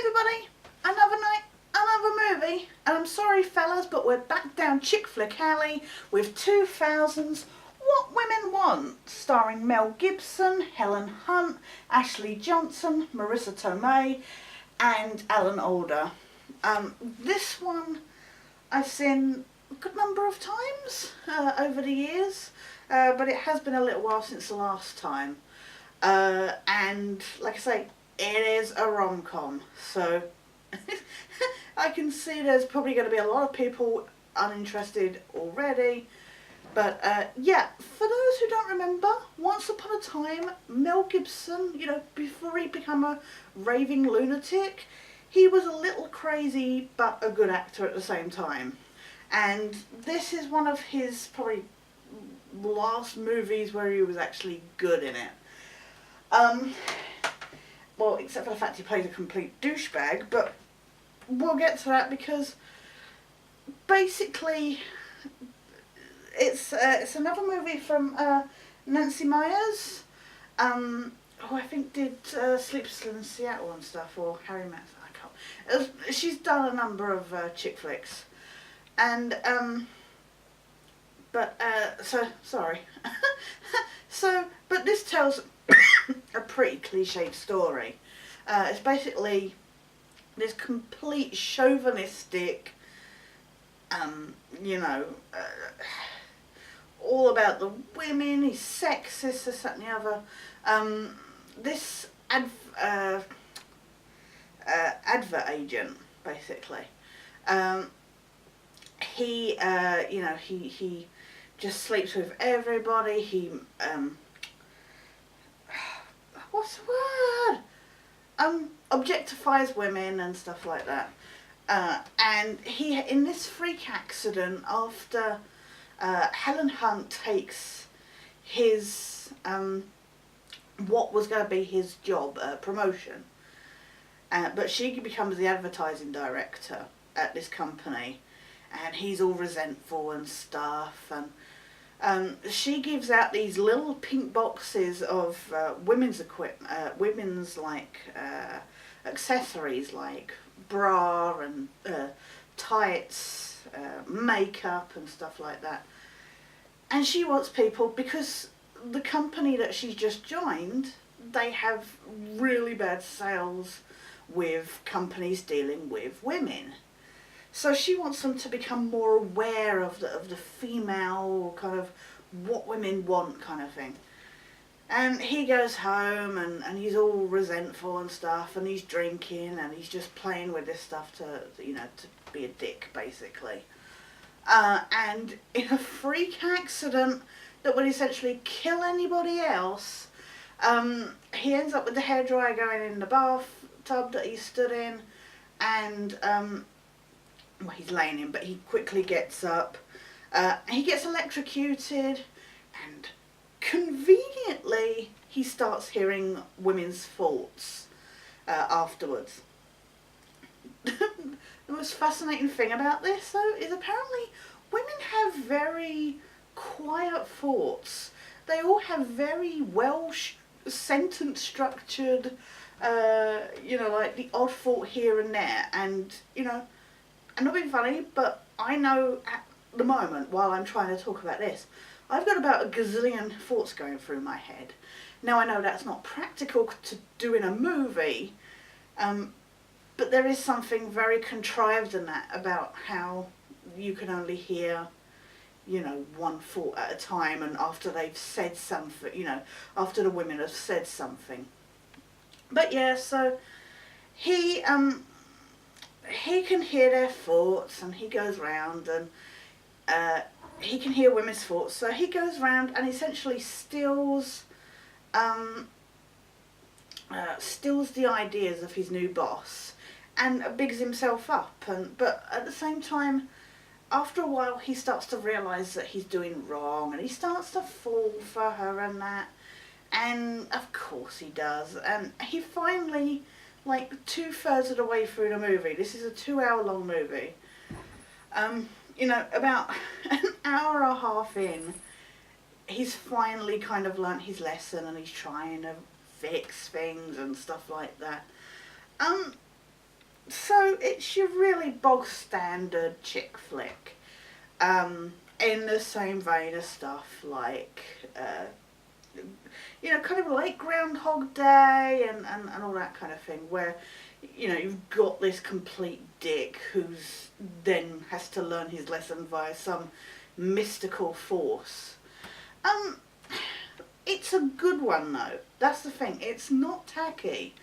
everybody, another night, another movie, and I'm sorry fellas, but we're back down Chick Flick Alley with 2000's What Women Want, starring Mel Gibson, Helen Hunt, Ashley Johnson, Marissa Tomei and Alan Alda. This one I've seen a good number of times over the years, but it has been a little while since the last time. And like I say, it is a rom-com, so I can see there's probably going to be a lot of people uninterested already. But yeah, for those who don't remember, once upon a time, Mel Gibson, you know, before he became a raving lunatic, he was a little crazy but a good actor at the same time. And this is one of his probably last movies where he was actually good in it. Well, except for the fact he plays a complete douchebag, but we'll get to that because basically it's another movie from Nancy Meyers, who I think did Sleepless in Seattle and stuff, or Harry Met. I can't. She's done a number of chick flicks, and so sorry. But this tells a pretty cliched story. It's basically this complete chauvinistic, you know, all about the women, he's sexist, this, that and the other. This advert agent, basically, he, you know, he just sleeps with everybody, he, what's the word? Objectifies women and stuff like that. And he, in this freak accident, after Helen Hunt takes his, what was going to be his job, promotion, but she becomes the advertising director at this company, and he's all resentful and stuff, and she gives out these little pink boxes of women's equipment, women's like accessories like bra and tights, makeup and stuff like that. And she wants people, because the company that she's just joined, they have really bad sales with companies dealing with women. So she wants them to become more aware of the female kind of what women want kind of thing. And he goes home and he's all resentful and stuff, and he's drinking and he's just playing with this stuff to you know, to be a dick basically. And in a freak accident that would essentially kill anybody else, he ends up with the hairdryer going in the bathtub that he stood in, and well, he's laying in, but he quickly gets up. He gets electrocuted, and conveniently he starts hearing women's thoughts afterwards. The most fascinating thing about this, though, is apparently women have very quiet thoughts. They all have very well sentence structured, you know, like the odd thought here and there. And, you know, I'm not being funny, but I know at the moment, while I'm trying to talk about this, I've got about a gazillion thoughts going through my head. Now, I know that's not practical to do in a movie, but there is something very contrived in that about how you can only hear, you know, one thought at a time, and after they've said something, you know, after the women have said something. But yeah, so he can hear their thoughts, and he goes round and he can hear women's thoughts, so he goes round and essentially steals the ideas of his new boss and bigs himself up. But at the same time, after a while, he starts to realise that he's doing wrong, and he starts to fall for her and that, and of course he does, and he finally, like 2/3 of the way through the movie, this is a 2-hour long movie, you know, about an hour and a half in, he's finally kind of learnt his lesson, and he's trying to fix things and stuff like that. it's your really bog standard chick flick. In the same vein as stuff like, kind of like Groundhog Day and all that kind of thing, where, you've got this complete dick who's then has to learn his lesson via some mystical force. It's a good one though. That's the thing. It's not tacky.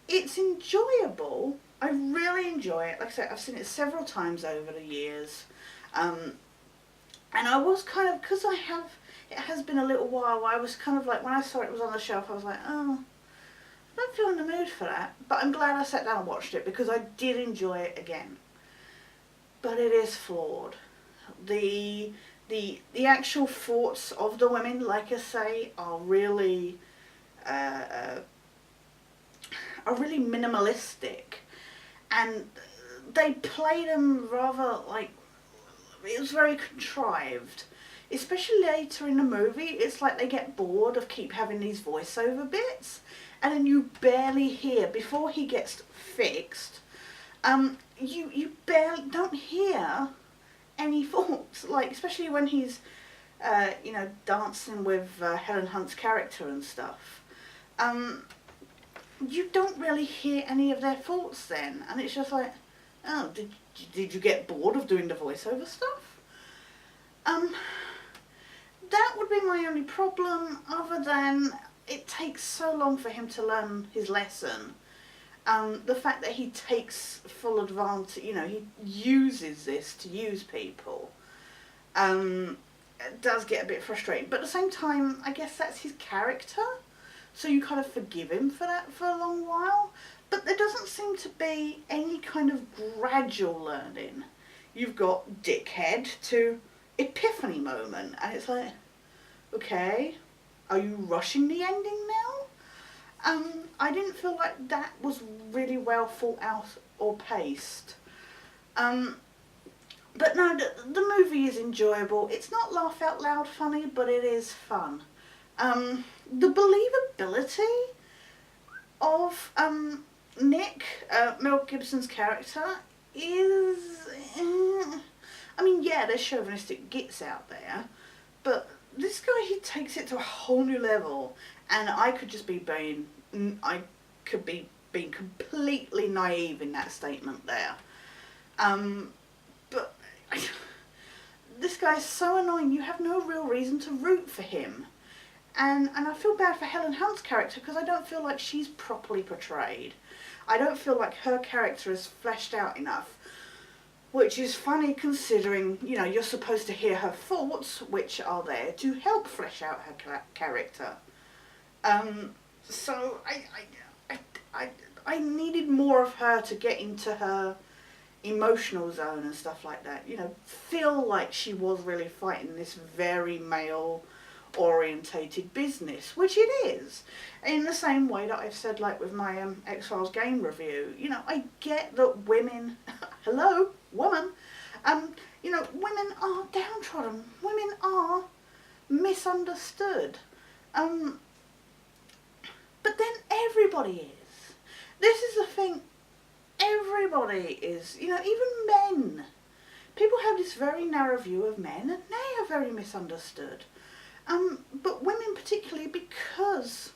It's enjoyable. I really enjoy it. Like I said, I've seen it several times over the years. And I was kind of, because it has been a little while, I was kind of like, when I saw it was on the shelf, I was like, oh, I don't feel in the mood for that. But I'm glad I sat down and watched it, because I did enjoy it again. But it is flawed. The actual thoughts of the women, like I say, are really minimalistic, and they play them rather like, it was very contrived. Especially later in the movie, it's like they get bored of keep having these voiceover bits, and then you barely hear, before he gets fixed, you barely don't hear any thoughts, like, especially when he's, dancing with Helen Hunt's character and stuff. You don't really hear any of their thoughts then, and it's just like, oh, did you get bored of doing the voiceover stuff? That would be my only problem, other than it takes so long for him to learn his lesson. The fact that he takes full advantage, he uses this to use people, it does get a bit frustrating. But at the same time, I guess that's his character, so you kind of forgive him for that for a long while. But there doesn't seem to be any kind of gradual learning. You've got dickhead to epiphany moment, and it's like, okay, are you rushing the ending now? I didn't feel like that was really well thought out or paced. But no, the movie is enjoyable. It's not laugh out loud funny, but it is fun. The believability of Nick, Mel Gibson's character, is... yeah, there's chauvinistic gits out there, but this guy, he takes it to a whole new level, and I could be being completely naive in that statement there. But this guy's so annoying, you have no real reason to root for him. And I feel bad for Helen Hunt's character, because I don't feel like she's properly portrayed. I don't feel like her character is fleshed out enough. Which is funny, considering, you're supposed to hear her thoughts, which are there to help flesh out her character. So I needed more of her to get into her emotional zone and stuff like that. Feel like she was really fighting this very male orientated business, which it is, in the same way that I've said, like with my X-Files game review. I get that women hello woman, women are downtrodden, women are misunderstood, but then everybody is. This is the thing, everybody is, even men. People have this very narrow view of men, and they are very misunderstood. But women particularly, because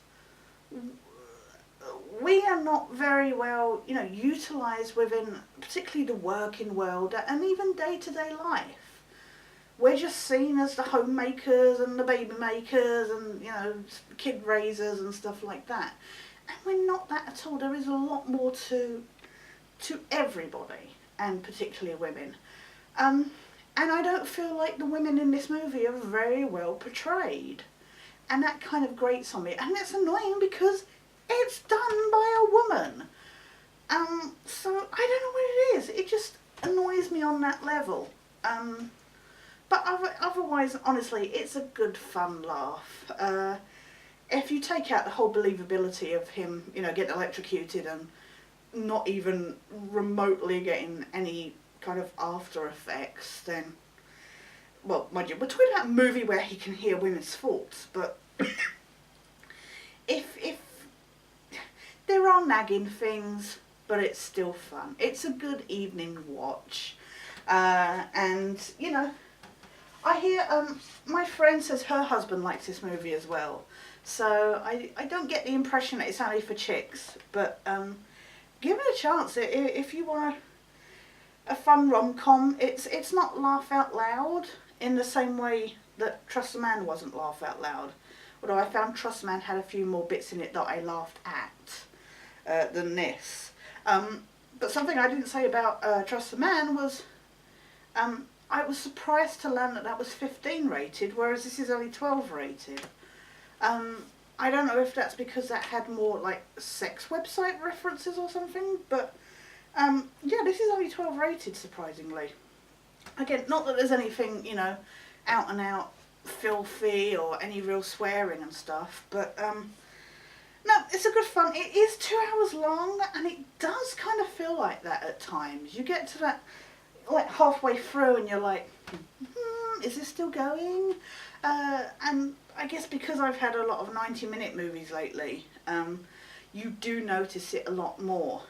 we are not very well, utilised within particularly the working world and even day-to-day life. We're just seen as the homemakers and the baby makers and, kid raisers and stuff like that. And we're not that at all. There is a lot more to everybody, and particularly women. And I don't feel like the women in this movie are very well portrayed. And that kind of grates on me. And it's annoying because it's done by a woman. So I don't know what it is. It just annoys me on that level. But otherwise, honestly, it's a good fun laugh. If you take out the whole believability of him, getting electrocuted and not even remotely getting any kind of after effects, then, well, mind you, we're talking about a movie where he can hear women's thoughts, but if there are nagging things, but it's still fun. It's a good evening watch. And, you know, I hear my friend says her husband likes this movie as well. So I don't get the impression that it's only for chicks, but give it a chance. If you want a fun rom-com, it's not laugh out loud in the same way that Trust the Man wasn't laugh out loud. Although I found Trust the Man had a few more bits in it that I laughed at than this. But something I didn't say about Trust the Man was I was surprised to learn that was 15 rated, whereas this is only 12 rated. I don't know if that's because that had more like sex website references or something, but yeah, this is only 12 rated, surprisingly. Again, not that there's anything, you know, out and out filthy or any real swearing and stuff, but no, it's a good fun. It is 2 hours long, and it does kind of feel like that at times. You get to that like halfway through and you're like, is this still going? And I guess because I've had a lot of 90-minute movies lately, you do notice it a lot more.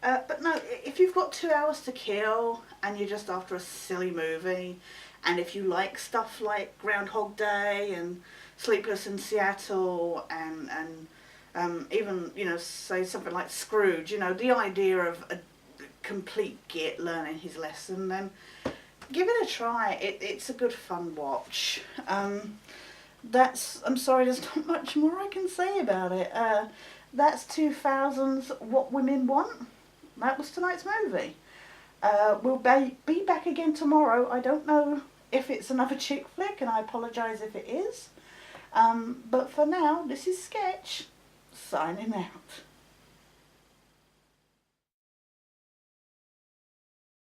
But no, if you've got 2 hours to kill and you're just after a silly movie, and if you like stuff like Groundhog Day and Sleepless in Seattle and even, you know, say something like Scrooge, you know, the idea of a complete git learning his lesson, then give it a try. It's a good fun watch. I'm sorry, there's not much more I can say about it. That's 2000's What Women Want. That was tonight's movie. We'll be back again tomorrow. I don't know if it's another chick flick, and I apologise if it is. But for now, this is Sketch, signing out.